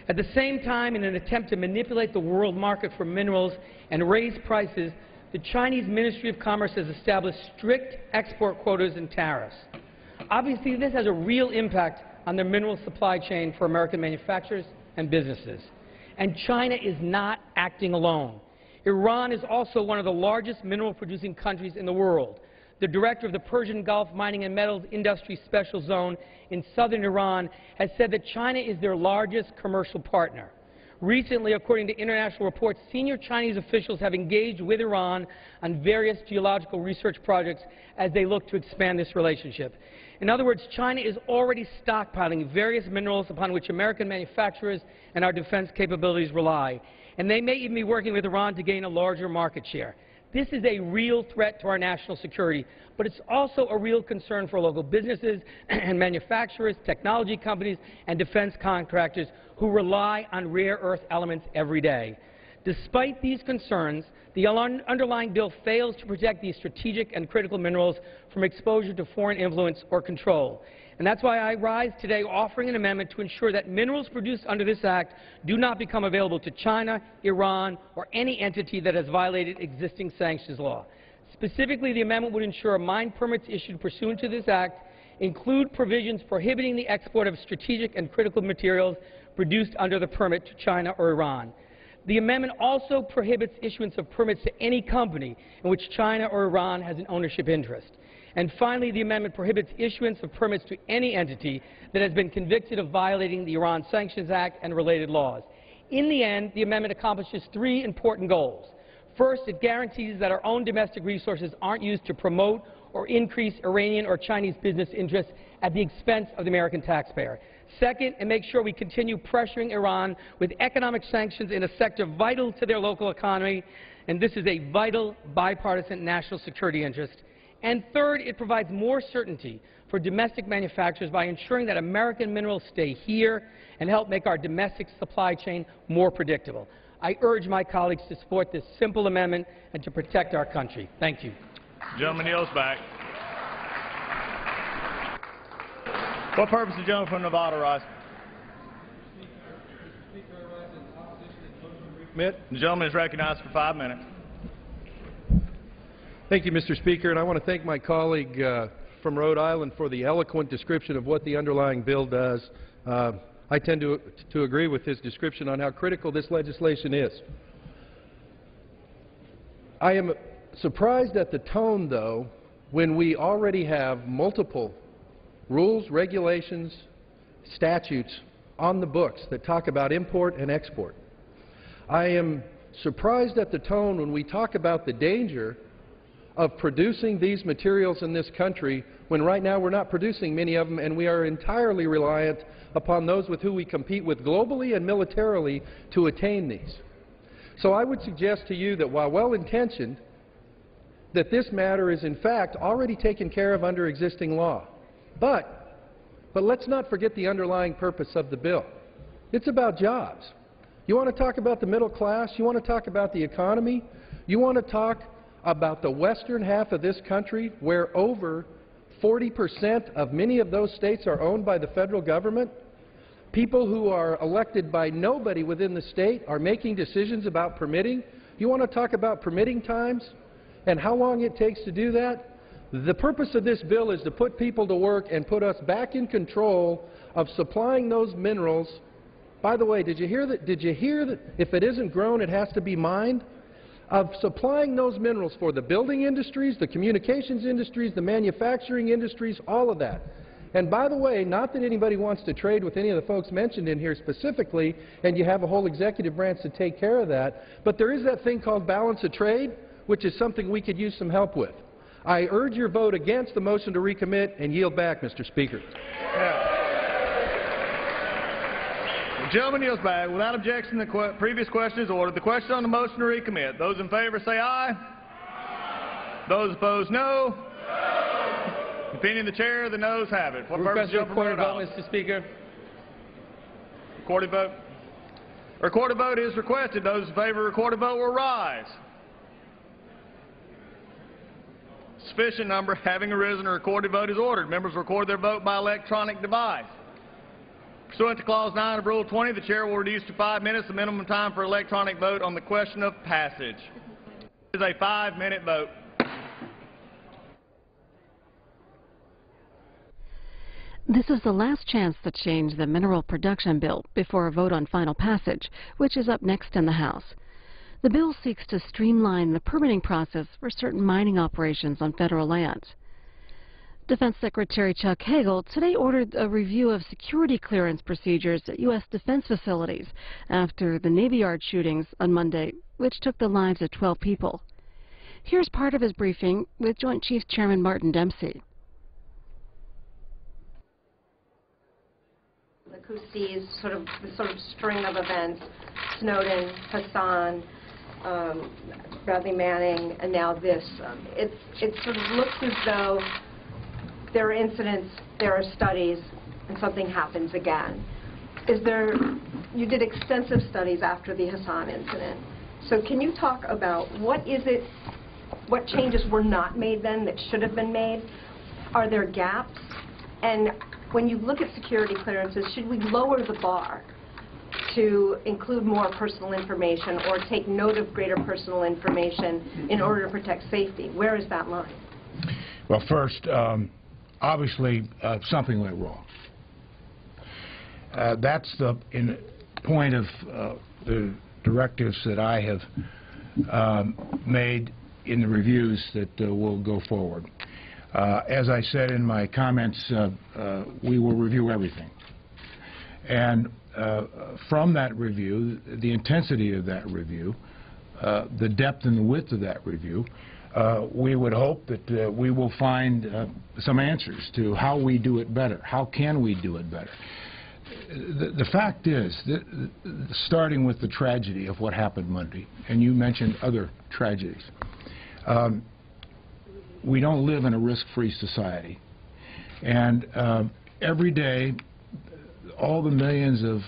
At the same time, in an attempt to manipulate the world market for minerals and raise prices, the Chinese Ministry of Commerce has established strict export quotas and tariffs. Obviously, this has a real impact on the mineral supply chain for American manufacturers and businesses. And China is not acting alone. Iran is also one of the largest mineral-producing countries in the world. The director of the Persian Gulf Mining and Metals Industry Special Zone in southern Iran has said that China is their largest commercial partner. Recently, according to international reports, senior Chinese officials have engaged with Iran on various geological research projects as they look to expand this relationship. In other words, China is already stockpiling various minerals upon which American manufacturers and our defense capabilities rely, and they may even be working with Iran to gain a larger market share. This is a real threat to our national security, but it's also a real concern for local businesses and manufacturers, technology companies, and defense contractors who rely on rare earth elements every day. Despite these concerns, the underlying bill fails to protect these strategic and critical minerals from exposure to foreign influence or control. And that's why I rise today offering an amendment to ensure that minerals produced under this Act do not become available to China, Iran, or any entity that has violated existing sanctions law. Specifically, the amendment would ensure mine permits issued pursuant to this Act include provisions prohibiting the export of strategic and critical materials produced under the permit to China or Iran. The amendment also prohibits issuance of permits to any company in which China or Iran has an ownership interest. And finally, the amendment prohibits issuance of permits to any entity that has been convicted of violating the Iran Sanctions Act and related laws. In the end, the amendment accomplishes three important goals. First, it guarantees that our own domestic resources aren't used to promote or increase Iranian or Chinese business interests at the expense of the American taxpayer. Second, it makes sure we continue pressuring Iran with economic sanctions in a sector vital to their local economy, and this is a vital bipartisan national security interest. And third, it provides more certainty for domestic manufacturers by ensuring that American minerals stay here and help make our domestic supply chain more predictable. I urge my colleagues to support this simple amendment and to protect our country. Thank you. Gentleman yields back. What purpose does the gentleman from Nevada rise? The gentleman is recognized for 5 minutes. Thank you, Mr. Speaker, and I want to thank my colleague from Rhode Island for the eloquent description of what the underlying bill does. I tend to agree with his description on how critical this legislation is. I am surprised at the tone, though, when we already have multiple rules, regulations, statutes on the books that talk about import and export. I am surprised at the tone when we talk about the danger of producing these materials in this country when right now we're not producing many of them and we are entirely reliant upon those with whom we compete with globally and militarily to attain these. So I would suggest to you that while well-intentioned, that this matter is in fact already taken care of under existing law. But let's not forget the underlying purpose of the bill. It's about jobs. You want to talk about the middle class? You want to talk about the economy? You want to talk about the western half of this country where over 40% of many of those states are owned by the federal government? People who are elected by nobody within the state are making decisions about permitting. You want to talk about permitting times and how long it takes to do that? The purpose of this bill is to put people to work and put us back in control of supplying those minerals. By the way, did you hear that if it isn't grown, it has to be mined? Of supplying those minerals for the building industries, the communications industries, the manufacturing industries, all of that. And by the way, not that anybody wants to trade with any of the folks mentioned in here specifically, and you have a whole executive branch to take care of that, but there is that thing called balance of trade, which is something we could use some help with. I urge your vote against the motion to recommit and yield back, Mr. Speaker. The gentleman yields back. Without objection, the previous question is ordered. The question on the motion to recommit. Those in favor say aye. Aye. Those opposed, no. Opinion of the chair, the noes have it. What purpose of recorded vote, Mr. Speaker. Recorded vote. A recorded vote is requested. Those in favor of recorded vote will rise. Sufficient number having arisen, a recorded vote is ordered. Members record their vote by electronic device. Pursuant to Clause 9 of Rule 20, the chair will reduce to 5 minutes the minimum time for electronic vote on the question of passage. It is a 5-minute vote. This is the last chance to change the mineral production bill before a vote on final passage, which is up next in the House. The bill seeks to streamline the permitting process for certain mining operations on federal lands. Defense Secretary Chuck Hagel today ordered a review of security clearance procedures at U.S. defense facilities after the Navy Yard shootings on Monday, which took the lives of 12 people. Here's part of his briefing with Joint Chiefs Chairman Martin Dempsey. The Coustis, the sort of string of events, Snowden, Hassan, Bradley Manning, and now this. It sort of looks as though there are incidents, there are studies, and something happens again. You did extensive studies after the Hassan incident. So can you talk about what changes were not made then that should have been made? Are there gaps? And when you look at security clearances, should we lower the bar to include more personal information or take note of greater personal information in order to protect safety? Where is that line? Well, first, obviously, something went wrong. That's the point of the directives that I have made in the reviews that will go forward. As I said in my comments, we will review everything. And from that review, the intensity of that review, the depth and the width of that review, we would hope that we will find some answers to how we do it better. How can we do it better? The fact is, that starting with the tragedy of what happened Monday, and you mentioned other tragedies, we don't live in a risk-free society. And every day, all the millions of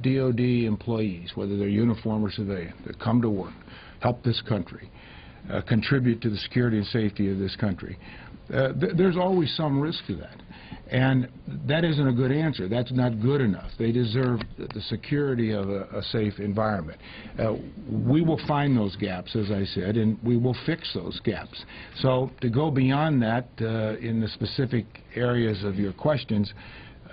DOD employees, whether they're uniform or civilian, that come to work, help this country, contribute to the security and safety of this country, there's always some risk to that. And that isn't a good answer. That's not good enough. They deserve the security of a safe environment. We will find those gaps, as I said, and we will fix those gaps. So to go beyond that in the specific areas of your questions,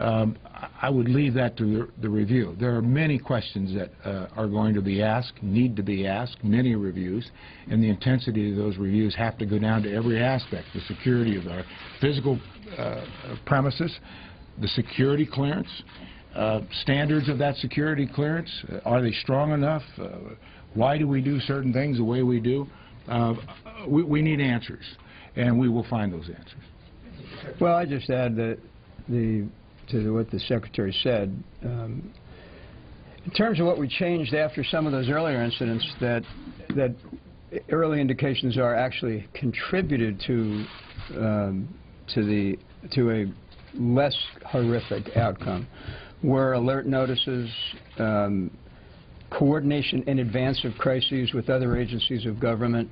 I would leave that to the review. There are many questions that are going to be asked, need to be asked, many reviews, and the intensity of those reviews have to go down to every aspect, the security of our physical premises, the security clearance, standards of that security clearance, are they strong enough? Why do we do certain things the way we do? We need answers, and we will find those answers. Well, I just add that to what the Secretary said, In terms of what we changed after some of those earlier incidents, that early indications are actually contributed to a less horrific outcome, were alert notices, coordination in advance of crises with other agencies of government,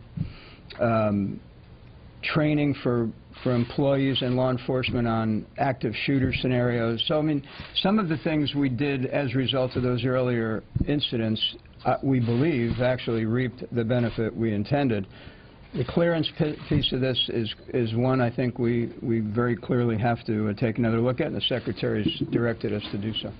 training for employees and law enforcement on active shooter scenarios. So, I mean, some of the things we did as a result of those earlier incidents, we believe, actually reaped the benefit we intended. The clearance piece of this is one I think we very clearly have to take another look at, and the Secretary's directed us to do so.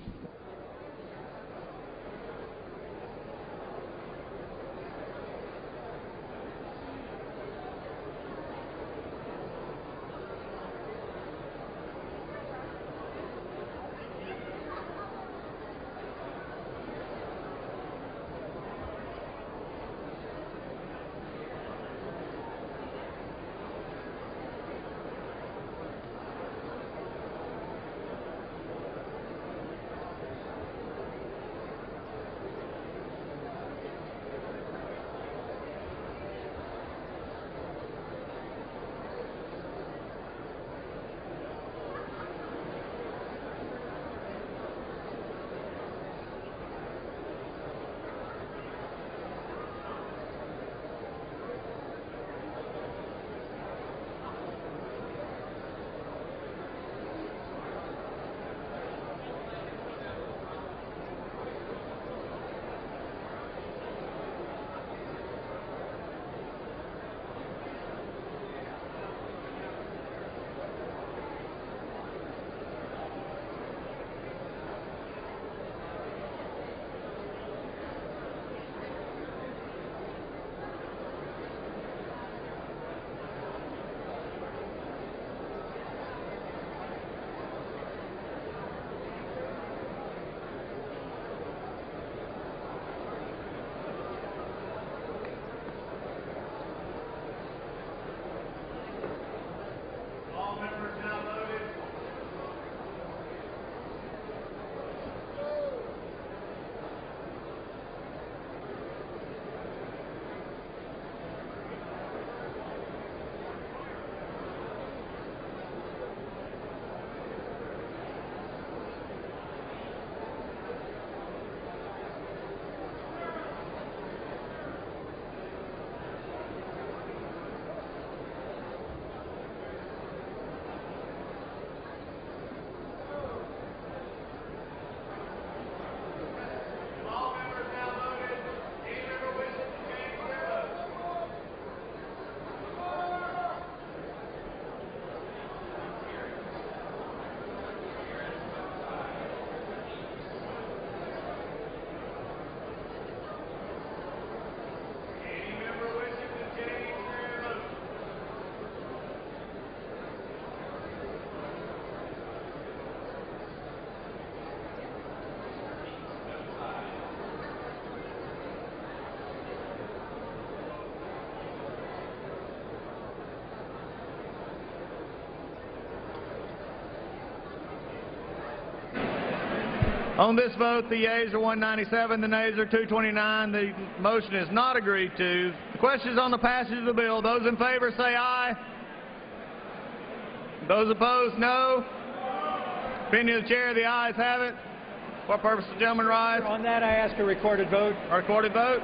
On this vote, the yeas are 197, the nays are 229. The motion is not agreed to. The question is on the passage of the bill. Those in favor say aye. Those opposed, no. Opinion of the chair, the ayes have it. What purpose does the gentleman rise? On that, I ask a recorded vote. A recorded vote.